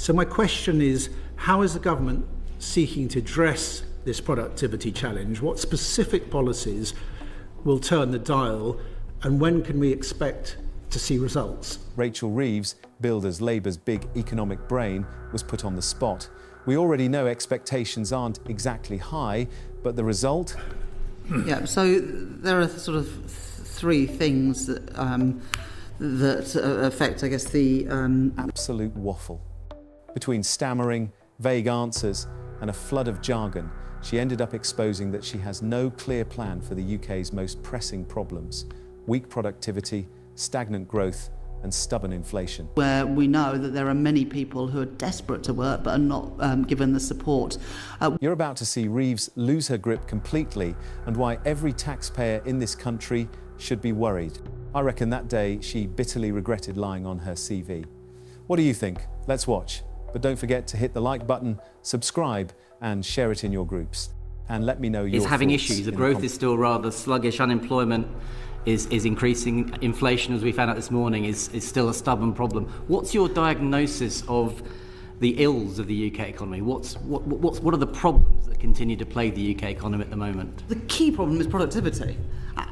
So my question is, how is the government seeking to address this productivity challenge? What specific policies will turn the dial, and when can we expect to see results? Rachel Reeves, billed as Labour's big economic brain, was put on the spot. We already know expectations aren't exactly high, but the result? Yeah, so there are sort of three things that affect, I guess, the... Absolute waffle. Between stammering, vague answers and a flood of jargon, she ended up exposing that she has no clear plan for the UK's most pressing problems: weak productivity, stagnant growth and stubborn inflation. Where we know that there are many people who are desperate to work but are not given the support. You're about to see Reeves lose her grip completely, and why every taxpayer in this country should be worried. I reckon that day she bitterly regretted lying on her CV. What do you think? Let's watch. But don't forget to hit the like button, subscribe and share it in your groups. And let me know your thoughts. It's having issues. The growth is still rather sluggish. Unemployment is increasing. Inflation, as we found out this morning, is still a stubborn problem. What's your diagnosis of the ills of the UK economy? What are the problems that continue to plague the UK economy at the moment? The key problem is productivity,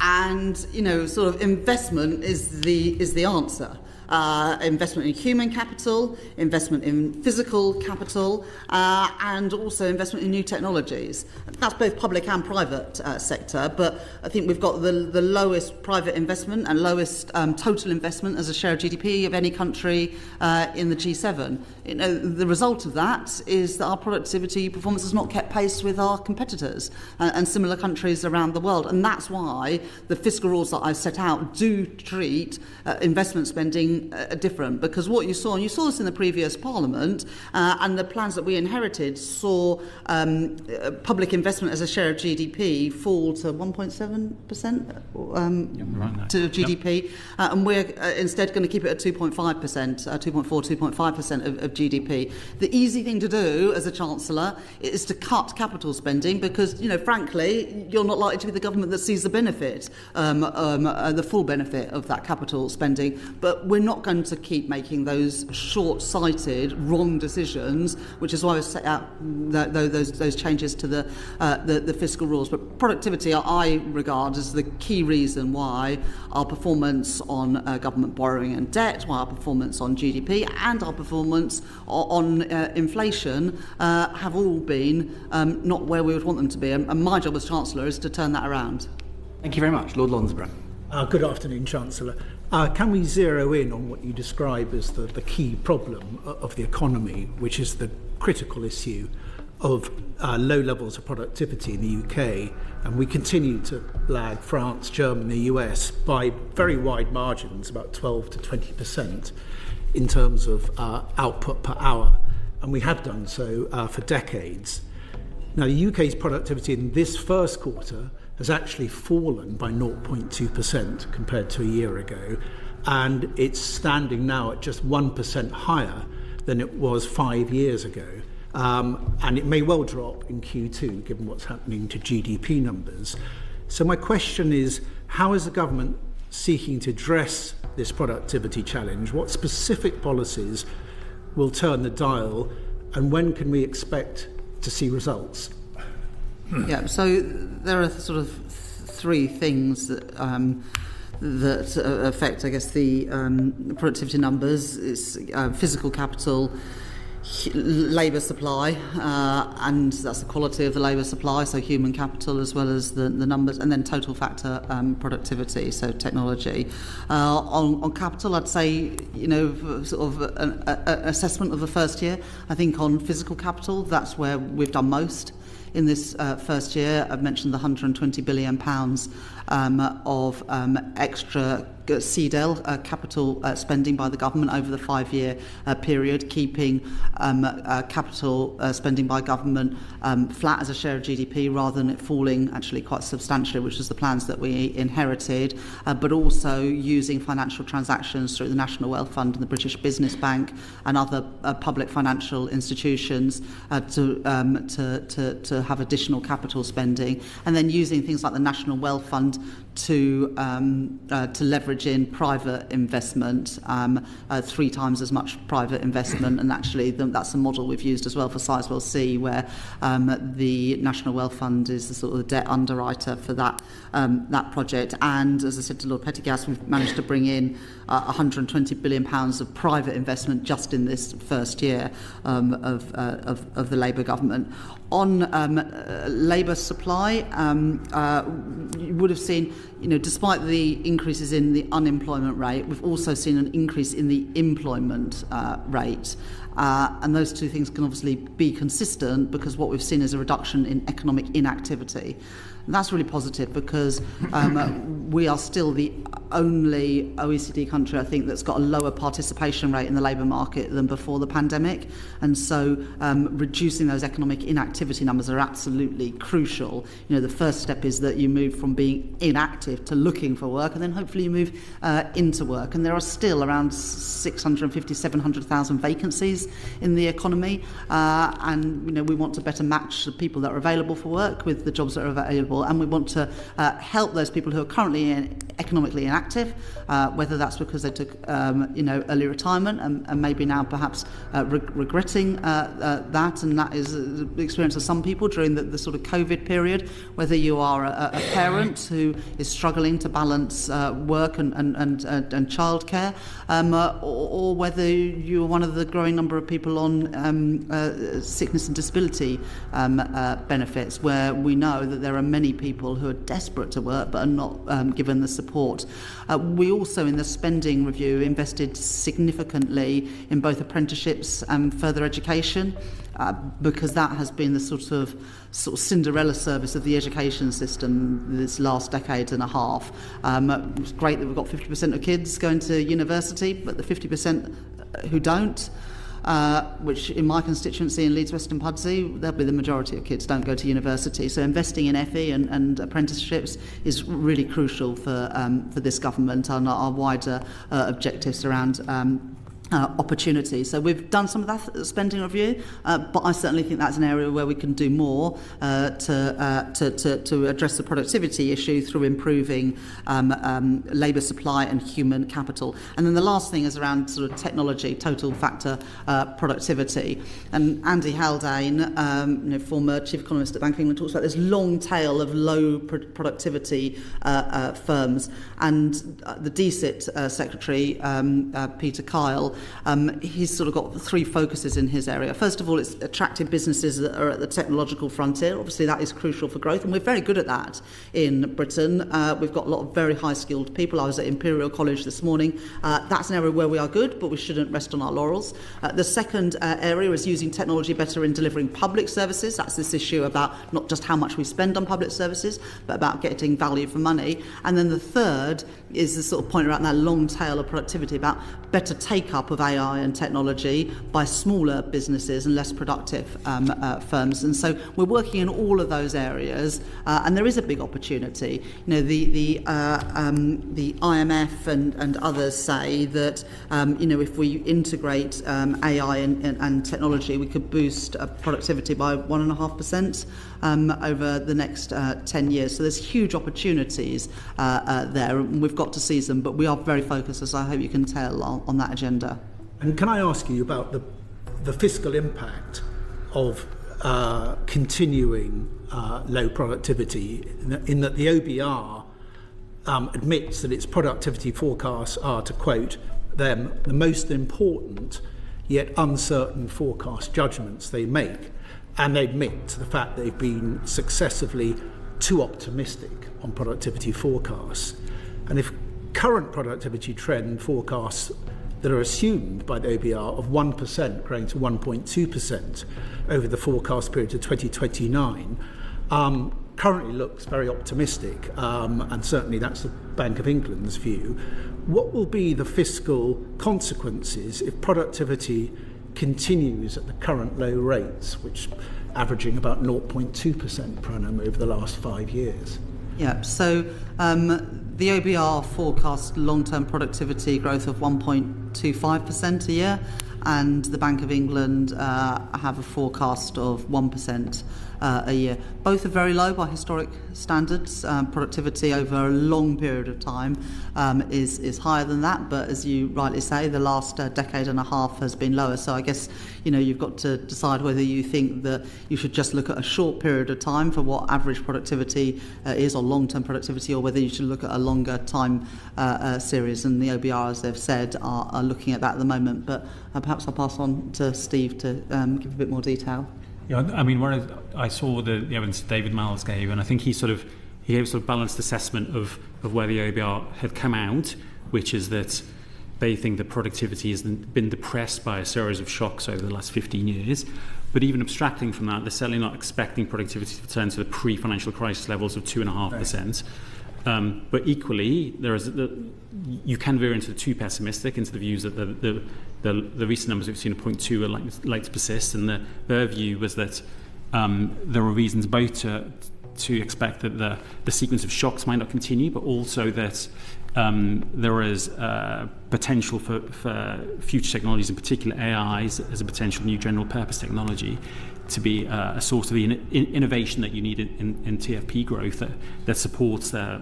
and sort of investment is the answer. Investment in human capital, investment in physical capital, and also investment in new technologies. That's both public and private sector, but I think we've got the lowest private investment and lowest total investment as a share of GDP of any country in the G7. The result of that is that our productivity performance has not kept pace with our competitors and similar countries around the world, and that's why the fiscal rules that I've set out do treat investment spending different, because what you saw, and you saw this in the previous Parliament, and the plans that we inherited saw public investment as a share of GDP fall to 1.7% to GDP, and we're instead going to keep it at 2.5%, 2.5% of GDP. The easy thing to do as a Chancellor is to cut capital spending, because, frankly, you're not likely to be the government that sees the benefit, the full benefit of that capital spending. But we're not going to keep making those short-sighted, wrong decisions, which is why we've set out those changes to the fiscal rules. But productivity, I regard as the key reason why our performance on government borrowing and debt, why our performance on GDP and our performance on inflation have all been not where we would want them to be. And my job as Chancellor is to turn that around. Thank you very much. Lord Lonsborough. Good afternoon, Chancellor. Can we zero in on what you describe as the key problem of the economy, which is the critical issue of low levels of productivity in the UK? And we continue to lag France, Germany, the US by very wide margins, about 12 to 20% in terms of output per hour. And we have done so for decades. Now, the UK's productivity in this first quarter has actually fallen by 0.2% compared to a year ago, and it's standing now at just 1% higher than it was 5 years ago. And it may well drop in Q2, given what's happening to GDP numbers. So my question is, how is the government seeking to address this productivity challenge? What specific policies will turn the dial, and when can we expect to see results? Yeah, so there are sort of three things that affect, I guess, the productivity numbers. It's physical capital, labour supply, and that's the quality of the labour supply, so human capital as well as the numbers, and then total factor productivity, so technology. On capital, I'd say, sort of an assessment of the first year. I think on physical capital, that's where we've done most. In this first year, I've mentioned the £120 billion of extra CDEL capital spending by the government over the 5-year period, keeping capital spending by government flat as a share of GDP rather than it falling actually quite substantially, which was the plans that we inherited, but also using financial transactions through the National Wealth Fund and the British Business Bank and other public financial institutions to have additional capital spending, and then using things like the National Wealth Fund to leverage in private investment, 3 times as much private investment, and actually that's a model we've used as well for Sizewell C, where the National Wealth Fund is the sort of debt underwriter for that project. And as I said to Lord Pettigas, we've managed to bring in £120 billion of private investment just in this first year of the Labour government. On labour supply, you would have seen, despite the increases in the unemployment rate, we've also seen an increase in the employment rate. And those two things can obviously be consistent, because what we've seen is a reduction in economic inactivity. And that's really positive, because we are still the only OECD country, I think, that's got a lower participation rate in the labour market than before the pandemic. And so reducing those economic inactivity numbers are absolutely crucial. The first step is that you move from being inactive to looking for work, and then hopefully you move into work. And there are still around 650, 700,000 vacancies in the economy. And we want to better match the people that are available for work with the jobs that are available. And we want to help those people who are currently economically inactive, whether that's because they took early retirement and maybe now perhaps regretting that, and that is the experience of some people during the sort of COVID period, whether you are a parent who is struggling to balance work and childcare, or whether you're one of the growing number of people on sickness and disability benefits, where we know that there are many people who are desperate to work but are not given the support. We also, in the spending review, invested significantly in both apprenticeships and further education, because that has been the sort of Cinderella service of the education system this last decade and a half. It's great that we've got 50% of kids going to university, but the 50% who don't, which in my constituency in Leeds Western Pudsey, that'll be the majority of kids don't go to university. So investing in FE and apprenticeships is really crucial for this government and our wider objectives around opportunity. So we've done some of that spending review, but I certainly think that's an area where we can do more to address the productivity issue through improving labour supply and human capital. And then the last thing is around sort of technology, total factor productivity. And Andy Haldane, former chief economist at Bank of England, talks about this long tail of low productivity firms. And the DSIT secretary, Peter Kyle, he's sort of got 3 focuses in his area. First of all, it's attractive businesses that are at the technological frontier. Obviously, that is crucial for growth, and we're very good at that in Britain. We've got a lot of very high-skilled people. I was at Imperial College this morning. That's an area where we are good, but we shouldn't rest on our laurels. The second area is using technology better in delivering public services. That's this issue about not just how much we spend on public services, but about getting value for money. And then the third is the sort of point around that long tail of productivity, about better take-up of AI and technology by smaller businesses and less productive firms. And so we're working in all of those areas, and there is a big opportunity. The IMF and others say that if we integrate AI and technology, we could boost productivity by 1.5% over the next 10 years. So there's huge opportunities there, and we've got to seize them, but we are very focused, as I hope you can tell, on that agenda. And can I ask you about the fiscal impact of continuing low productivity, in that the OBR admits that its productivity forecasts are, to quote them, the most important yet uncertain forecast judgments they make. And they admit to the fact they've been successively too optimistic on productivity forecasts. And if current productivity trend forecasts that are assumed by the OBR of 1% growing to 1.2% over the forecast period to 2029 currently looks very optimistic, and certainly that's the Bank of England's view. What will be the fiscal consequences if productivity continues at the current low rates, which averaging about 0.2% per annum over the last 5 years? Yeah, so the OBR forecast long-term productivity growth of 1.25% a year, and the Bank of England have a forecast of 1% a year. Both are very low by historic standards. Productivity over a long period of time is higher than that, but as you rightly say, the last decade and a half has been lower. So I guess you've got to decide whether you think that you should just look at a short period of time for what average productivity is, or long-term productivity, or whether you should look at a longer time series. And the OBR, as they've said, are looking at that at the moment. But perhaps I'll pass on to Steve to give a bit more detail. Yeah, I mean, I saw the evidence David Miles gave, and I think he gave a sort of balanced assessment of where the OBR had come out, which is that they think that productivity has been depressed by a series of shocks over the last 15 years. But even abstracting from that, they're certainly not expecting productivity to return to the pre-financial crisis levels of 2.5%. But equally, you can veer into the too pessimistic, into the views that the recent numbers we've seen at 0.2 are likely to persist, and their view was that there were reasons both to expect that the sequence of shocks might not continue, but also that there is potential for future technologies, in particular AI as a potential new general purpose technology, to be a source of the innovation that you need in TFP growth that supports their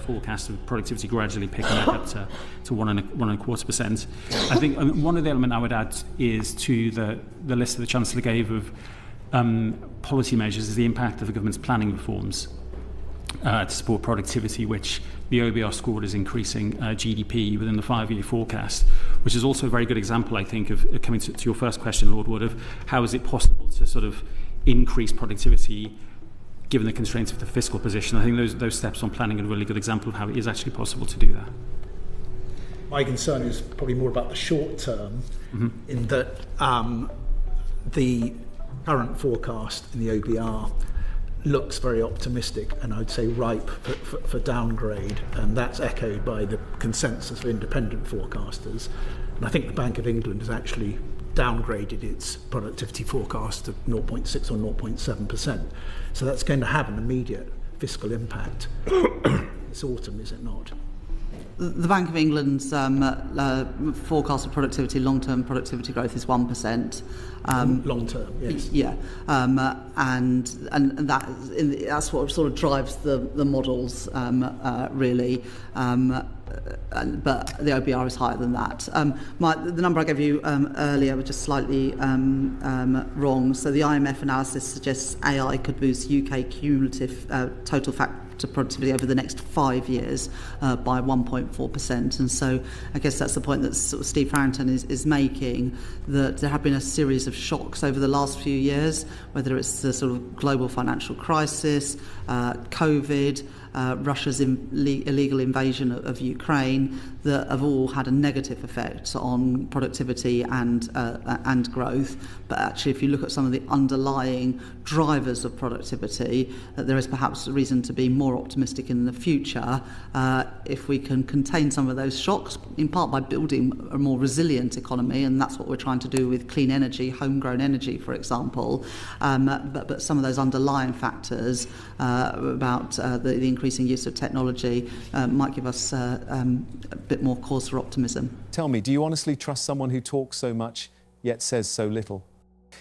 forecast of productivity gradually picking back up to 1.25%. I think one of the elements I would add is to the list that the Chancellor gave of policy measures is the impact of the government's planning reforms to support productivity, which the OBR scored as increasing GDP within the 5-year forecast, which is also a very good example, I think, of coming to your first question, Lord Wood, of how is it possible to sort of increase productivity given the constraints of the fiscal position. I think those steps on planning are a really good example of how it is actually possible to do that. My concern is probably more about the short term, in that the current forecast in the OBR looks very optimistic, and I'd say ripe for downgrade, and that's echoed by the consensus of independent forecasters. And I think the Bank of England has actually downgraded its productivity forecast to 0.6 or 0.7%. So that's going to have an immediate fiscal impact this autumn, is it not? The Bank of England's forecast of productivity, long-term productivity growth, is 1%. Long-term, yes. Yeah, and that's what sort of drives the models, really. But the OBR is higher than that. The number I gave you earlier was just slightly wrong. So the IMF analysis suggests AI could boost UK cumulative total factor productivity over the next 5 years by 1.4%. And so I guess that's the point that sort of Steve Farrington is making, that there have been a series of shocks over the last few years, whether it's the sort of global financial crisis, COVID, Russia's illegal invasion of Ukraine, that have all had a negative effect on productivity and growth. But actually, if you look at some of the underlying drivers of productivity, there is perhaps a reason to be more optimistic in the future if we can contain some of those shocks, in part by building a more resilient economy, and that's what we're trying to do with clean energy, homegrown energy, for example. But some of those underlying factors about the increasing use of technology might give us a bit more cause for optimism. Tell me, do you honestly trust someone who talks so much yet says so little?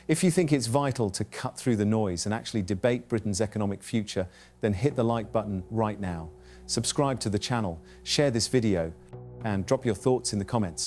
If you think it's vital to cut through the noise and actually debate Britain's economic future, then hit the like button right now. Subscribe to the channel, share this video, and drop your thoughts in the comments.